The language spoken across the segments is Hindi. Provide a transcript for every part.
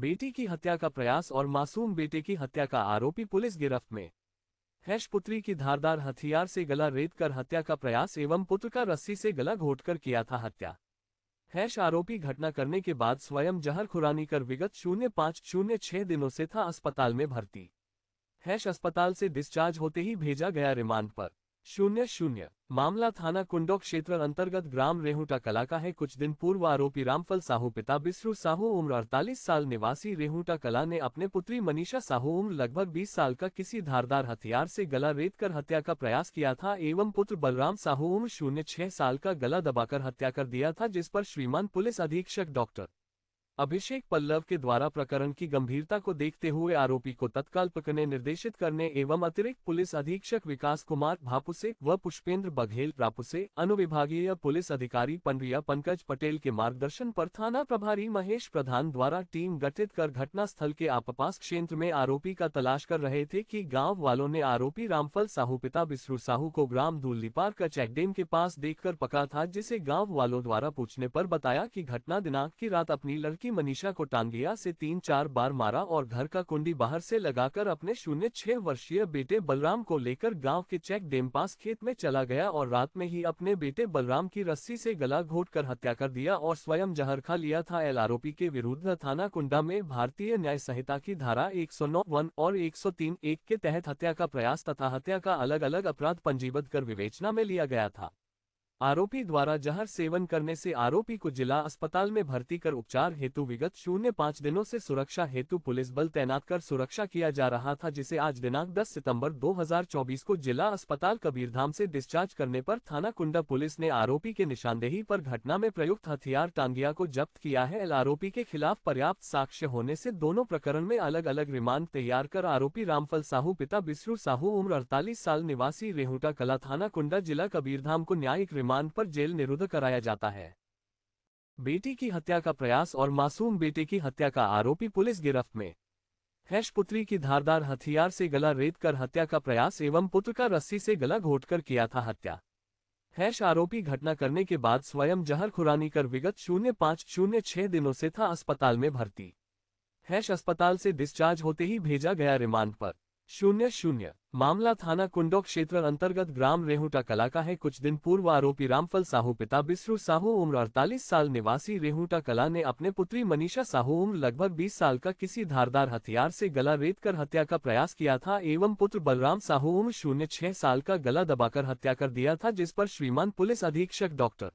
बेटी की हत्या का प्रयास और मासूम बेटे की हत्या का आरोपी पुलिस गिरफ्त में। पुत्री की धारदार हथियार से गला रेत कर हत्या का प्रयास एवं पुत्र का रस्सी से गला घोंटकर किया था हत्या। आरोपी घटना करने के बाद स्वयं जहर खुरानी कर विगत 0506 दिनों से था अस्पताल में भर्ती। अस्पताल से डिस्चार्ज होते ही भेजा गया रिमांड पर। 00 मामला थाना कुंडो क्षेत्र अंतर्गत ग्राम रेहुटा कला का है। कुछ दिन पूर्व आरोपी रामफल साहू पिता बिस्रू साहू उम्र 48 साल निवासी रेहुटा कला ने अपने पुत्री मनीषा साहू उम्र लगभग 20 साल का किसी धारदार हथियार से गला रेत कर हत्या का प्रयास किया था एवं पुत्र बलराम साहू उम्र 06 साल का गला दबाकर हत्या कर दिया था, जिस पर श्रीमान पुलिस अधीक्षक डॉक्टर अभिषेक पल्लव के द्वारा प्रकरण की गंभीरता को देखते हुए आरोपी को तत्काल पकड़ने निर्देशित करने एवं अतिरिक्त पुलिस अधीक्षक विकास कुमार भापुसे व पुष्पेंद्र बघेल रापुसे, अनुविभागीय पुलिस अधिकारी पंड्रिया पंकज पटेल के मार्गदर्शन पर थाना प्रभारी महेश प्रधान द्वारा टीम गठित कर घटना स्थल के आसपास क्षेत्र में आरोपी का तलाश कर रहे थे कि गाँव वालों ने आरोपी रामफल साहू पिता बिस्रू साहू को ग्राम दूलीपार का चेकडेम के पास देखकर पकड़ा था, जिसे गाँव वालों द्वारा पूछने पर बताया कि घटना दिनांक की रात अपनी लड़की मनीषा को टांगिया से 3-4 बार मारा और घर का कुंडी बाहर से लगाकर अपने 06 वर्षीय बेटे बलराम को लेकर गांव के चेक डैम पास खेत में चला गया और रात में ही अपने बेटे बलराम की रस्सी से गला घोंटकर हत्या कर दिया और स्वयं जहर खा लिया था। आरोपी के विरुद्ध थाना कुंडा में भारतीय न्याय संहिता की धारा 109(1) और 103(1) के तहत हत्या का प्रयास तथा हत्या का अलग अलग अपराध पंजीबद्ध कर विवेचना में लिया गया था। आरोपी द्वारा जहर सेवन करने से आरोपी को जिला अस्पताल में भर्ती कर उपचार हेतु विगत 05 दिनों से सुरक्षा हेतु पुलिस बल तैनात कर सुरक्षा किया जा रहा था, जिसे आज दिनांक 10 सितंबर 2024 को जिला अस्पताल कबीरधाम से डिस्चार्ज करने पर थाना कुंडा पुलिस ने आरोपी के निशानदेही पर घटना में प्रयुक्त हथियार टांगिया को जब्त किया है। आरोपी के खिलाफ पर्याप्त साक्ष्य होने से दोनों प्रकरण में अलग अलग रिमांड तैयार कर आरोपी रामफल साहू पिता बिस्रू साहू उम्र 48 साल निवासी रेहुटा कला थाना कुंडा जिला कबीरधाम को न्यायिक रिमांड पर जेल निरुद्ध कराया जाता है। बेटी की हत्या का प्रयास और मासूम बेटे की हत्या का आरोपी पुलिस गिरफ्त में। पुत्री की धारदार हथियार से गला रेत कर हत्या का प्रयास एवं पुत्र का रस्सी से गला घोंटकर किया था हत्या। आरोपी घटना करने के बाद स्वयं जहर खुरानी कर विगत 0506 दिनों से था अस्पताल में भर्ती। अस्पताल से डिस्चार्ज होते ही भेजा गया रिमांड पर। 00 मामला थाना कुंडो क्षेत्र अंतर्गत ग्राम रेहुटा कला का है। कुछ दिन पूर्व आरोपी रामफल साहू पिता बिस्रू साहू उम्र 48 साल निवासी रेहुटा कला ने अपने पुत्री मनीषा साहू उम्र लगभग 20 साल का किसी धारदार हथियार से गला रेत कर हत्या का प्रयास किया था एवं पुत्र बलराम साहू उम्र 06 साल का गला दबाकर हत्या कर दिया था, जिस पर श्रीमान पुलिस अधीक्षक डॉक्टर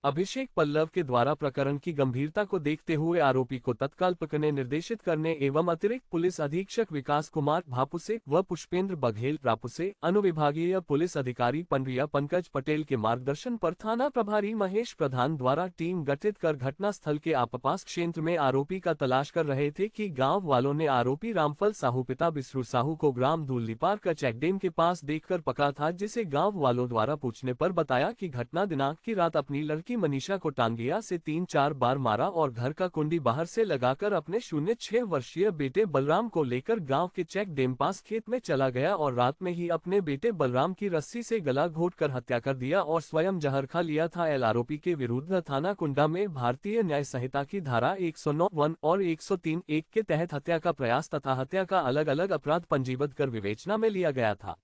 अभिषेक पल्लव के द्वारा प्रकरण की गंभीरता को देखते हुए आरोपी को तत्काल पकड़ने निर्देशित करने एवं अतिरिक्त पुलिस अधीक्षक विकास कुमार भापुसे व पुष्पेंद्र बघेल रापुसे, अनुविभागीय पुलिस अधिकारी पंड्रिया पंकज पटेल के मार्गदर्शन पर थाना प्रभारी महेश प्रधान द्वारा टीम गठित कर घटना स्थल के आसपास क्षेत्र में आरोपी का तलाश कर रहे थे कि गाँव वालों ने आरोपी रामफल साहू पिता बिस्रू साहू को ग्राम दूलीपार का चेकडेम के पास देखकर पकड़ा था, जिसे गाँव वालों द्वारा पूछने पर बताया कि घटना दिनांक की रात अपनी लड़की मनीषा को टांगिया से 3-4 बार मारा और घर का कुंडी बाहर से लगाकर अपने 06 वर्षीय बेटे बलराम को लेकर गांव के चेक डैम पास खेत में चला गया और रात में ही अपने बेटे बलराम की रस्सी से गला घोंटकर हत्या कर दिया और स्वयं जहर खा लिया था। आरोपी के विरुद्ध थाना कुंडा में भारतीय न्याय संहिता की धारा 109(1) और 103(1) के तहत हत्या का प्रयास तथा हत्या का अलग अलग अपराध पंजीबद्ध कर विवेचना में लिया गया था।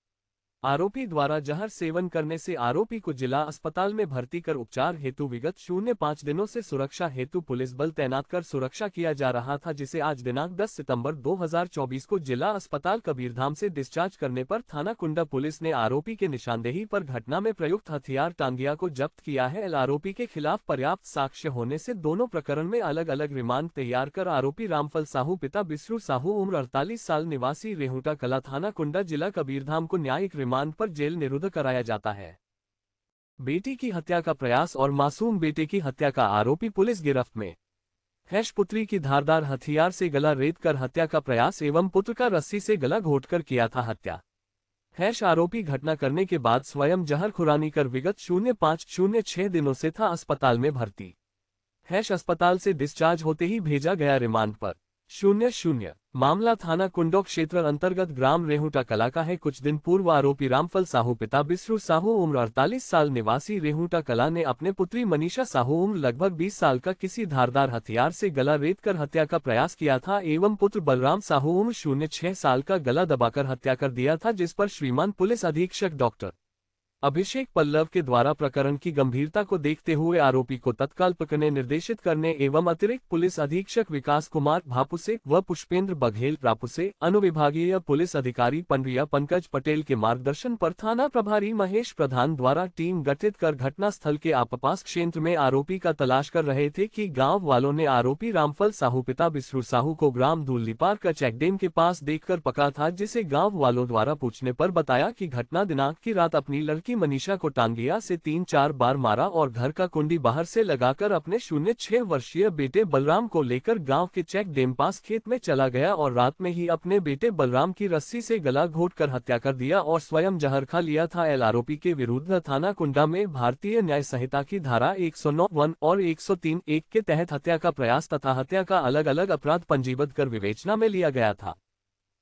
आरोपी द्वारा जहर सेवन करने से आरोपी को जिला अस्पताल में भर्ती कर उपचार हेतु विगत 05 दिनों से सुरक्षा हेतु पुलिस बल तैनात कर सुरक्षा किया जा रहा था, जिसे आज दिनांक 10 सितंबर 2024 को जिला अस्पताल कबीरधाम से डिस्चार्ज करने पर थाना कुंडा पुलिस ने आरोपी के निशानदेही पर घटना में प्रयुक्त हथियार टांगिया को जब्त किया है। आरोपी के खिलाफ पर्याप्त साक्ष्य होने से दोनों प्रकरण में अलग अलग रिमांड तैयार कर आरोपी रामफल साहू पिता बिस्रू साहू उम्र 48 साल निवासी रेहुटा कला थाना कुंडा जिला कबीरधाम को न्यायिक रिमांड पर जेल निरुद्ध कराया जाता है। बेटी की हत्या का प्रयास और मासूम बेटे की हत्या का आरोपी पुलिस गिरफ्त में। पुत्री की धारदार हथियार से गला रेत कर हत्या का प्रयास एवं पुत्र का रस्सी से गला घोंटकर किया था हत्या। आरोपी घटना करने के बाद स्वयं जहर खुरानी कर विगत 0506 दिनों से था अस्पताल में भर्ती। अस्पताल से डिस्चार्ज होते ही भेजा गया रिमांड पर। 00 मामला थाना कुंडोक क्षेत्र अंतर्गत ग्राम रेहुटा कला का है। कुछ दिन पूर्व आरोपी रामफल साहू पिता बिस्रू साहू उम्र 48 साल निवासी रेहुटा कला ने अपने पुत्री मनीषा साहू उम्र लगभग 20 साल का किसी धारदार हथियार से गला रेतकर हत्या का प्रयास किया था एवं पुत्र बलराम साहू उम्र 06 साल का गला दबाकर हत्या कर दिया था, जिस पर श्रीमान पुलिस अधीक्षक डॉक्टर अभिषेक पल्लव के द्वारा प्रकरण की गंभीरता को देखते हुए आरोपी को तत्काल पकड़ने निर्देशित करने एवं अतिरिक्त पुलिस अधीक्षक विकास कुमार भापुसे व पुष्पेंद्र बघेल रापुसे, अनुविभागीय पुलिस अधिकारी पंड्रिया पंकज पटेल के मार्गदर्शन पर थाना प्रभारी महेश प्रधान द्वारा टीम गठित कर घटना स्थल के आसपास क्षेत्र में आरोपी का तलाश कर रहे थे कि गाँव वालों ने आरोपी रामफल साहू पिता बिस्रू साहू को ग्राम दूलीपार का चेकडेम के पास देखकर पकड़ा था, जिसे गाँव वालों द्वारा पूछने पर बताया कि घटना दिनांक की रात अपनी लड़की मनीषा को टांगिया से 3-4 बार मारा और घर का कुंडी बाहर से लगाकर अपने 06 वर्षीय बेटे बलराम को लेकर गांव के चेक डैम पास खेत में चला गया और रात में ही अपने बेटे बलराम की रस्सी से गला घोंटकर हत्या कर दिया और स्वयं जहर खा लिया था। आरोपी के विरुद्ध थाना कुंडा में भारतीय न्याय संहिता की धारा 109(1) और 103(1) के तहत हत्या का प्रयास तथा हत्या का अलग अलग अपराध पंजीबद्ध कर विवेचना में लिया गया था।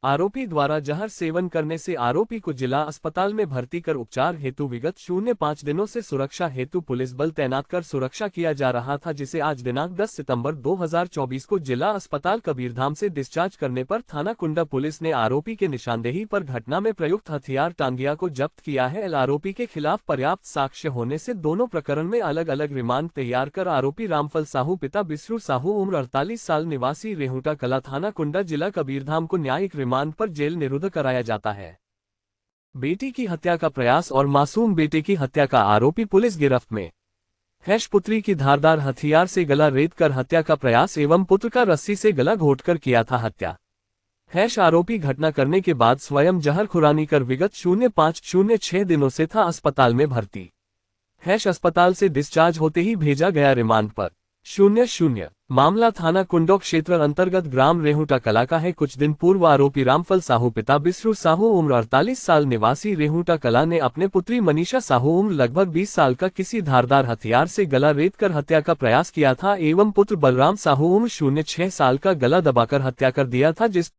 आरोपी द्वारा जहर सेवन करने से आरोपी को जिला अस्पताल में भर्ती कर उपचार हेतु विगत 05 दिनों से सुरक्षा हेतु पुलिस बल तैनात कर सुरक्षा किया जा रहा था, जिसे आज दिनांक 10 सितंबर 2024 को जिला अस्पताल कबीरधाम से डिस्चार्ज करने पर थाना कुंडा पुलिस ने आरोपी के निशानदेही पर घटना में प्रयुक्त हथियार टांगिया को जब्त किया है। आरोपी के खिलाफ पर्याप्त साक्ष्य होने से दोनों प्रकरण में अलग अलग रिमांड तैयार कर आरोपी रामफल साहू पिता बिस्रू साहू उम्र 48 साल निवासी रेहुटा कला थाना कुंडा जिला कबीरधाम को न्यायिक रिमांड पर जेल निरुद्ध कराया जाता है। बेटी की हत्या का प्रयास और मासूम बेटे की हत्या का आरोपी पुलिस गिरफ्त में। पुत्री की धारदार हथियार से गला रेत कर हत्या का प्रयास एवं पुत्र का रस्सी से गला घोंटकर किया था हत्या। आरोपी घटना करने के बाद स्वयं जहर खुरानी कर विगत 05-06 दिनों से था अस्पताल में भर्ती। अस्पताल से डिस्चार्ज होते ही भेजा गया रिमांड पर। 00 मामला थाना कुंडोक क्षेत्र अंतर्गत ग्राम रेहुटा कला का है। कुछ दिन पूर्व आरोपी रामफल साहू पिता बिस्रू साहू उम्र 48 साल निवासी रेहुटा कला ने अपने पुत्री मनीषा साहू उम्र लगभग 20 साल का किसी धारदार हथियार से गला रेत कर हत्या का प्रयास किया था एवं पुत्र बलराम साहू उम्र 06 साल का गला दबाकर हत्या कर दिया था, जिस